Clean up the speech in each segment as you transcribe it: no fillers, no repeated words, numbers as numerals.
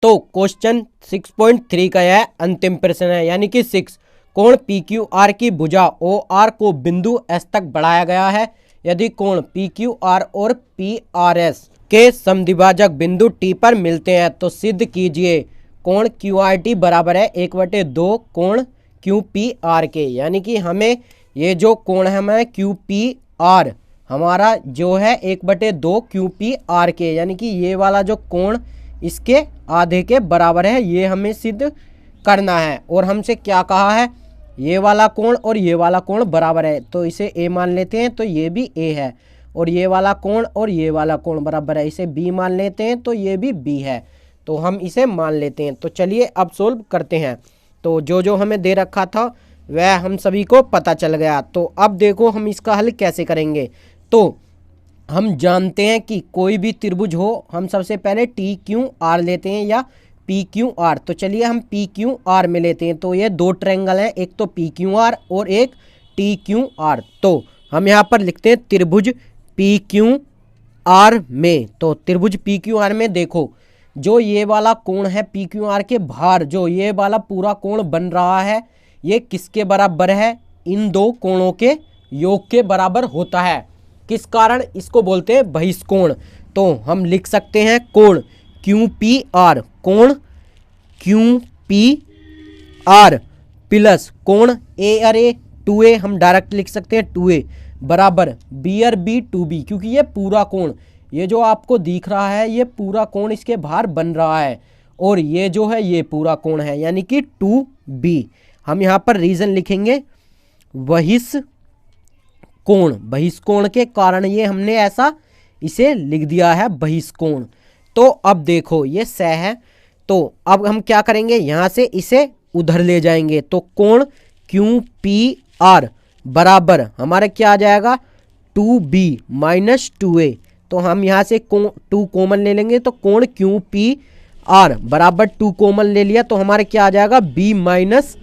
तो क्वेश्चन 6.3 का यह अंतिम प्रश्न है, यानी कि 6। कोण पी क्यू आर की भुजा ओ आर को बिंदु एस तक बढ़ाया गया है। यदि कोण पी क्यू आर और पी आर एस के समद्विभाजक बिंदु टी पर मिलते हैं तो सिद्ध कीजिए कोण क्यू आर टी बराबर है 1/2 कोण क्यू पी आर के। यानी कि हमें ये जो कोण है हमें क्यू पी आर हमारा जो है 1/2 क्यू पी आर के, यानी कि ये वाला जो कोण इसके आधे के बराबर है, ये हमें सिद्ध करना है। और हमसे क्या कहा है, ये वाला कोण और ये वाला कोण बराबर है, तो इसे ए मान लेते हैं, तो ये भी ए है। और ये वाला कोण और ये वाला कोण बराबर है, इसे बी मान लेते हैं, तो ये भी बी है, तो हम इसे मान लेते हैं। तो चलिए अब सोल्व करते हैं। तो जो हमें दे रखा था वह हम सभी को पता चल गया। तो अब देखो हम इसका हल कैसे करेंगे। तो हम जानते हैं कि कोई भी त्रिभुज हो, हम सबसे पहले टी क्यू आर लेते हैं या पी क्यू आर। तो चलिए हम पी क्यू आर में लेते हैं। तो ये दो ट्रायंगल हैं, एक तो पी क्यू आर और एक टी क्यू आर। तो हम यहाँ पर लिखते हैं त्रिभुज पी क्यू आर में। तो त्रिभुज पी क्यू आर में देखो, जो ये वाला कोण है पी क्यू आर के बाहर जो ये वाला पूरा कोण बन रहा है, ये किसके बराबर है, इन दो कोणों के योग के बराबर होता है। किस कारण, इसको बोलते हैं बहिष्कोण। तो हम लिख सकते हैं कोण क्यू पी आर, कोण क्यू पी आर प्लस कोण ए आर ए 2a, हम डायरेक्ट लिख सकते हैं 2a बराबर बी आर बी 2b, क्योंकि ये पूरा कोण, ये जो आपको दिख रहा है ये पूरा कोण इसके बाहर बन रहा है, और ये जो है ये पूरा कोण है, यानी कि 2b। हम यहाँ पर रीजन लिखेंगे बहिष्कोण के कारण ये हमने ऐसा इसे लिख दिया है बहिष्कोण। तो अब देखो ये सह है, तो अब हम क्या करेंगे, यहाँ से इसे उधर ले जाएंगे। तो कोण क्यू पी आर बराबर हमारा क्या आ जाएगा 2b माइनस 2a। तो हम यहाँ से 2 कॉमन ले लेंगे, तो कोण क्यू पी आर बराबर 2 कॉमन ले लिया, तो हमारे क्या आ जाएगा b माइनस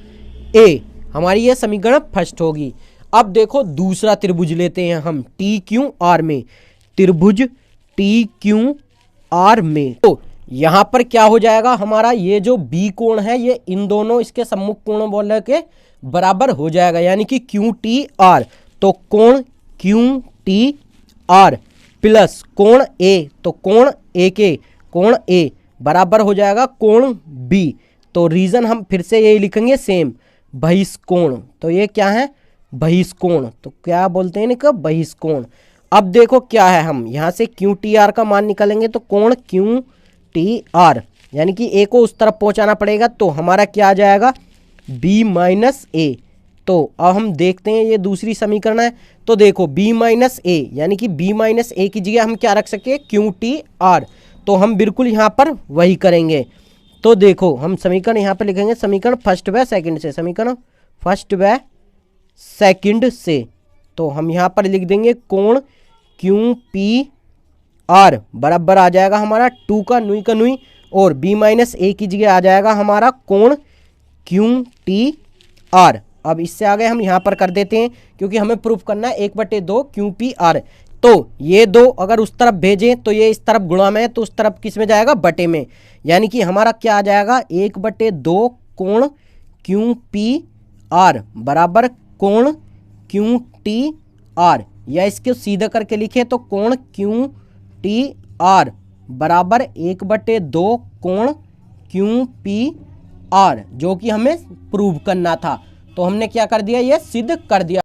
a। हमारी ये समीकरण फर्स्ट होगी। अब देखो दूसरा त्रिभुज लेते हैं हम टी क्यू आर में, त्रिभुज टी क्यू आर में। तो यहाँ पर क्या हो जाएगा, हमारा ये जो बी कोण है ये इन दोनों इसके सम्मुख कोण बोले के बराबर हो जाएगा, यानी कि क्यू टी आर। तो कोण क्यू टी आर प्लस कोण ए, तो कोण ए के कोण ए बराबर हो जाएगा कोण बी। तो रीजन हम फिर से यही लिखेंगे सेम, बहिष्कोण। तो ये क्या है, बहिष्कोण। तो क्या बोलते हैं इनका, बहिष्कोण। अब देखो क्या है, हम यहाँ से क्यू टी आर का मान निकालेंगे, तो कोण क्यू टी आर यानी कि ए को उस तरफ पहुँचाना पड़ेगा, तो हमारा क्या आ जाएगा b माइनस ए। तो अब हम देखते हैं ये दूसरी समीकरण है। तो देखो b माइनस ए यानी कि b माइनस ए की जगह हम क्या रख सकते हैं, क्यू टी आर। तो हम बिल्कुल यहाँ पर वही करेंगे। तो देखो हम समीकरण यहाँ पर लिखेंगे, समीकरण फर्स्ट व सेकंड से, समीकरण फर्स्ट व सेकंड से। तो हम यहाँ पर लिख देंगे कोण क्यू पी आर बराबर आ जाएगा हमारा 2 का नुई और b माइनस ए की जगह आ जाएगा हमारा कोण क्यू टी आर। अब इससे आगे हम यहाँ पर कर देते हैं, क्योंकि हमें प्रूफ करना है 1/2 क्यू पी आर। तो ये दो अगर उस तरफ भेजें तो ये इस तरफ गुणा में है, तो उस तरफ किस में जाएगा, बटे में, यानी कि हमारा क्या आ जाएगा 1/2 कोण क्यू पी आर बराबर कोण क्यू टी आर, या इसको सीधा करके लिखे तो कोण क्यू टी आर बराबर 1/2 कोण क्यू पी आर, जो कि हमें प्रूव करना था। तो हमने क्या कर दिया, ये सिद्ध कर दिया।